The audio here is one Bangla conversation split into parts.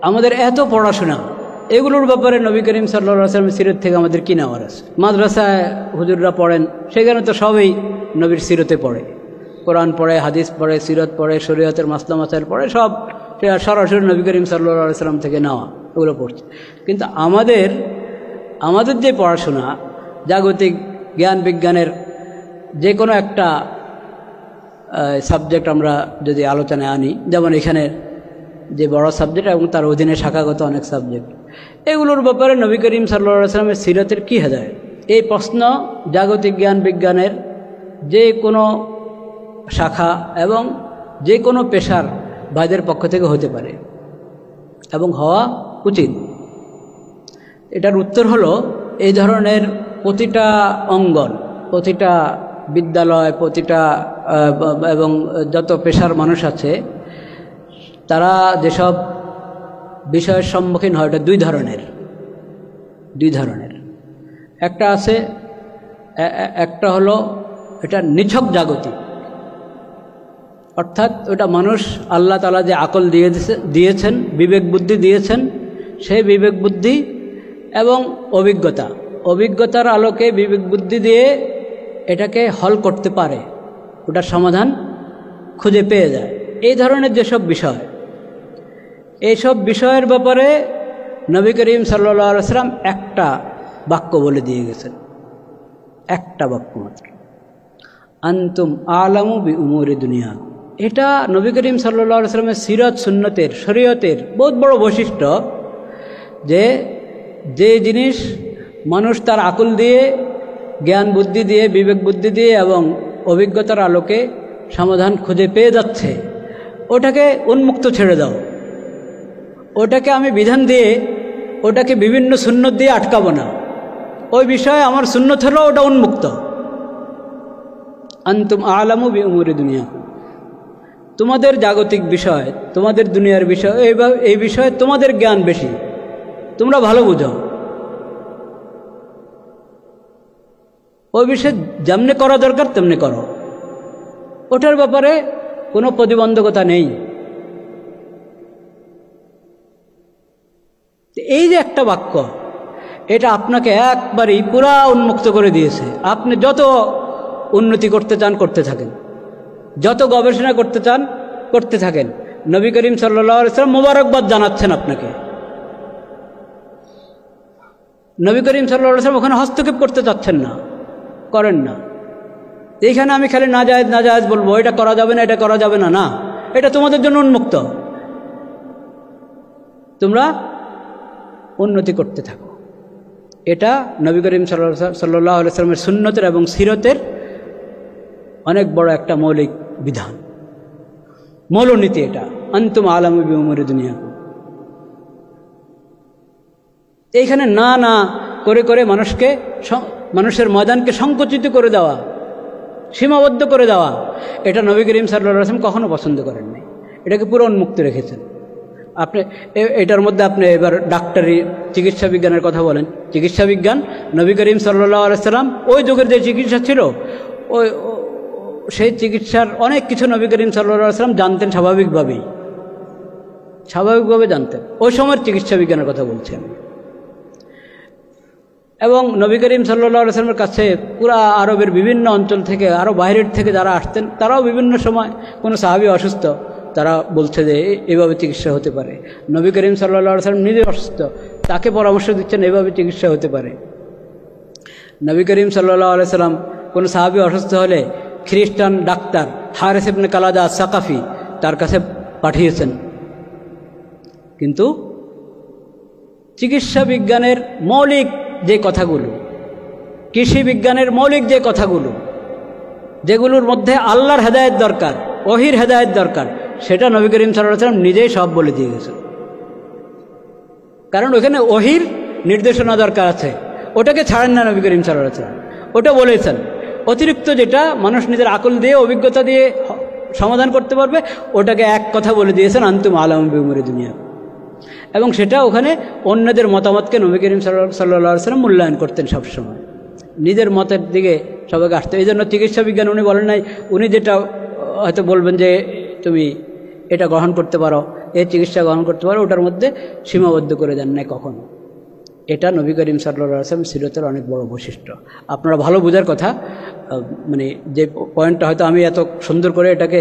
আমাদের এত পড়াশোনা, এগুলোর ব্যাপারে নবী করিম সাল্লাল্লাহু আলাইহি ওয়াসাল্লামের সিরত থেকে আমাদের কি নেওয়ার আছে? মাদ্রাসায় হুজুররা পড়েন, সেখানে তো সবই নবীর সিরতে পড়ে, কোরআন পড়ে, হাদিস পড়ে, সিরত পড়ে, শরীয়তের মাসলা মাসাইল পড়ে, সব সরাসরি নবী করিম সাল্লাল্লাহু আলাইহি ওয়াসাল্লাম থেকে নেওয়া, এগুলো পড়ছে। কিন্তু আমাদের যে পড়াশোনা, জাগতিক জ্ঞান বিজ্ঞানের যে কোনো একটা সাবজেক্ট আমরা যদি আলোচনায় আনি, যেমন এখানে যে বড় সাবজেক্ট এবং তার অধীনে শাখাগত অনেক সাবজেক্ট, এগুলোর ব্যাপারে নবী করিম সাল্লাল্লাহু আলাইহি ওয়াসাল্লামের সিরাতের কী হেদায়েত? এই প্রশ্ন জাগতিক জ্ঞান বিজ্ঞানের যে কোনো শাখা এবং যে কোনো পেশার ভাইদের পক্ষ থেকে হতে পারে এবং হওয়া উচিত। এটার উত্তর হলো, এই ধরনের প্রতিটা অঙ্গন, প্রতিটা বিদ্যালয়, প্রতিটা এবং যত পেশার মানুষ আছে, তারা যেসব বিষয়ের সম্মুখীন হয়, এটা দুই ধরনের। একটা হলো এটা নিছক জাগতিক, অর্থাৎ ওটা মানুষ আল্লাহ তাআলা যে আকল দিয়েছেন, বিবেক বুদ্ধি দিয়েছেন, সেই বিবেক বুদ্ধি এবং অভিজ্ঞতার আলোকে বিবেক বুদ্ধি দিয়ে এটাকে হল করতে পারে, ওটার সমাধান খুঁজে পেয়ে যায়। এই ধরনের যেসব বিষয়, এইসব বিষয়ের ব্যাপারে নবী করিম সাল্লাল্লাহু আলাইহি ওয়াসাল্লাম একটা বাক্য বলে দিয়ে গেছেন, একটা বাক্য মাত্র, আনতুম আলামু বি উমুরি দুনিয়া। এটা নবী করিম সাল্লাল্লাহু আলাইহি ওয়াসাল্লামের সিরাত সুন্নতের, শরীয়তের বহুত বড় বৈশিষ্ট্য, যে জিনিস মানুষ তার আকল দিয়ে, জ্ঞান বুদ্ধি দিয়ে, বিবেক বুদ্ধি দিয়ে এবং অভিজ্ঞতার আলোকে সমাধান খুঁজে পেয়ে যাচ্ছে, ওটাকে উন্মুক্ত ছেড়ে দাও। ওটাকে আমি বিধান দিয়ে, ওটাকে বিভিন্ন সুন্নত দিয়ে আটকাবো না। ওই বিষয়ে আমার সুন্নত হলো ওটা উন্মুক্ত। আনতুম আলামু বি উমুরি দুনিয়া, তোমাদের জাগতিক বিষয়, তোমাদের দুনিয়ার বিষয়, এই বিষয়ে তোমাদের জ্ঞান বেশি, তোমরা ভালো বুঝো। ওই বিষয়ে যেমনি করা দরকার তেমনি করো, ওটার ব্যাপারে কোনো প্রতিবন্ধকতা নেই। এই যে একটা বাক্য, এটা আপনাকে একবারই পুরা উন্মুক্ত করে দিয়েছে। আপনি যত উন্নতি করতে চান করতে থাকেন, যত গবেষণা করতে চান করতে থাকেন। নবী করিম সাল্লাল্লাহু আলাইহি ওয়াসাল্লাম মোবারকবাদ জানাচ্ছেন আপনাকে। নবী করিম সাল্লাল্লাহু আলাইহি ওয়াসাল্লাম ওখানে হস্তক্ষেপ করতে চাচ্ছেন না, করেন না। এইখানে আমি খালি নাজায়েজ বলবো, এটা করা যাবে না, এটা করা যাবে না, না, এটা তোমাদের জন্য উন্মুক্ত, তোমরা উন্নতি করতে থাকো। এটা নবী করিম সাল্লাল্লাহু আলাইহি ওয়াসাল্লামের সুন্নতের এবং সিরতের অনেক বড় একটা মৌলিক বিধান, মৌলনীতি। এটা আনতুম আলামু বি উমুরি দুনিয়া। এইখানে না করে মানুষের ময়দানকে সংকুচিত করে দেওয়া, সীমাবদ্ধ করে দেওয়া, এটা নবী করিম সাল্লাল্লাহু আলাইহি ওয়াসাল্লাম কখনো পছন্দ করেন নাই। এটাকে পুরো উন্মুক্ত রেখেছেন। আপনি এটার মধ্যে আপনি এবার ডাক্তারি, চিকিৎসা বিজ্ঞানের কথা বলেন। চিকিৎসা বিজ্ঞান, নবী করিম সাল্লাল্লাহু আলাইহি ওয়াসাল্লাম ওই যুগের যে চিকিৎসা ছিল, সেই চিকিৎসার অনেক কিছু নবী করিম সাল্লাল্লাহু আলাইহি ওয়াসাল্লাম জানতেন, স্বাভাবিকভাবে জানতেন। ওই সময়ের চিকিৎসা বিজ্ঞানের কথা বলছি আমি। এবং নবী করিম সাল্লাল্লাহু আলাইহি ওয়াসাল্লামের কাছে পুরা আরবের বিভিন্ন অঞ্চল থেকে, আরও বাইরের থেকে যারা আসতেন, তারাও বিভিন্ন সময় কোনো সাহাবী অসুস্থ, তারা বলছে যে এভাবে চিকিৎসা হতে পারে। নবী করিম সাল্লাল্লাহু আলাইহি ওয়াসাল্লাম নিজে অসুস্থ, তাকে পরামর্শ দিচ্ছেন এভাবে চিকিৎসা হতে পারে। নবী করিম সাল্লাল্লাহু আলাইহি ওয়াসাল্লাম কোনো সাহাবী অসুস্থ হলে খ্রিস্টান ডাক্তার হারিস ইবনে কালাদা সাকাফি তার কাছে পাঠিয়েছেন। কিন্তু চিকিৎসা বিজ্ঞানের মৌলিক যে কথাগুলো, কৃষি বিজ্ঞানের মৌলিক যে কথাগুলো, যেগুলোর মধ্যে আল্লাহর হেদায়েত দরকার, ওহির হেদায়েত দরকার, সেটা নবী করিম সাল্লাল্লাহু আলাইহি ওয়াসাল্লাম নিজেই সব বলে দিয়ে গেছেন। কারণ ওখানে ওহির নির্দেশনা দরকার আছে, ওটাকে ছাড়েন না নবী করিম সাল্লাল্লাহু আলাইহি ওয়াসাল্লাম, ওটা বলেছেন। অতিরিক্ত যেটা মানুষ নিজের আকল দিয়ে, অভিজ্ঞতা দিয়ে সমাধান করতে পারবে, ওটাকে এক কথা বলে দিয়েছেন, আনতুম আলামু বি উমুরি দুনিয়া। এবং সেটা ওখানে অন্যদের মতামতকে নবী করিম সাল্লাল্লাহু আলাইহি ওয়াসাল্লাম মূল্যায়ন করতেন সবসময়, নিজের মতের দিকে সবাইকে আসতে। এই জন্য চিকিৎসা বিজ্ঞান উনি বলেন নাই, উনি যেটা হয়তো বলবেন যে তুমি এটা গ্রহণ করতে পারো, এই চিকিৎসা গ্রহণ করতে পারো, ওটার মধ্যে সীমাবদ্ধ করে দেন নাই কখনো। এটা নবী করিম সাল্লাল্লাহু আলাইহি ওয়াসাল্লাম সিরাতের অনেক বড় বৈশিষ্ট্য। আপনারা ভালো বোঝার কথা, মানে যে পয়েন্টটা হয়তো আমি এত সুন্দর করে এটাকে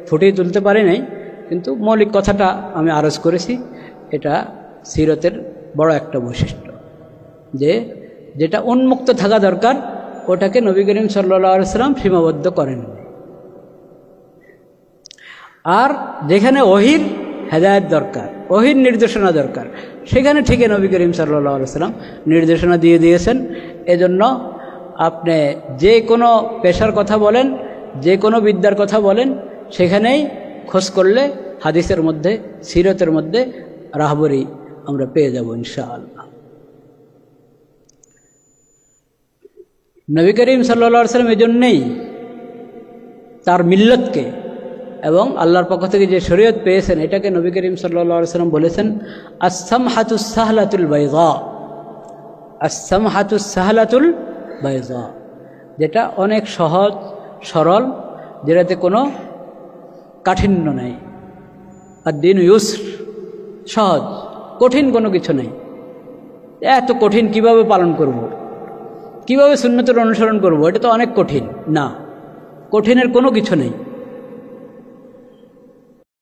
ফুটিয়ে তুলতে পারি নাই, কিন্তু মৌলিক কথাটা আমি আরজ করেছি। এটা সিরতের বড় একটা বৈশিষ্ট্য, যে যেটা উন্মুক্ত থাকা দরকার ওটাকে নবী করিম সাল্লাল্লাহু আলাইহি ওয়াসাল্লাম সীমাবদ্ধ করেন। আর যেখানে ওহির হেদায়েত দরকার, ওহির নির্দেশনা দরকার, সেখানে ঠিকই নবী করিম সাল্লাল্লাহু আলাইহি ওয়াসাল্লাম নির্দেশনা দিয়ে দিয়েছেন। এজন্য আপনি যে কোনো পেশার কথা বলেন, যে কোনো বিদ্যার কথা বলেন, সেখানেই খোঁজ করলে হাদিসের মধ্যে, সিরতের মধ্যে রাহবরি আমরা পেয়ে যাব ইনশাআল্লাহ। নবী করিম সাল্লাল্লাহু আলাইহি ওয়াসাল্লাম এজন্যই তার মিল্লতকে এবং আল্লাহর পক্ষ থেকে যে শরীয়ত পেয়েছেন এটাকে নবী করিম সাল্লাল্লাহু আলাইহি ওয়াসাল্লাম বলেছেন আস-সামহাতুস সাহলাতুল বাইযা, আস-সামহাতুস সাহলাতুল বাইযা, যেটা অনেক সহজ সরল, যেটাতে কোনো কাঠিন্য নেই। আর দিন ইউসর, সহজ, কঠিন কোনো কিছু নেই। এত কঠিন কিভাবে পালন করব, কিভাবে সুন্নতের অনুসরণ করব, এটা তো অনেক কঠিন। না, কঠিনের কোনো কিছু নেই।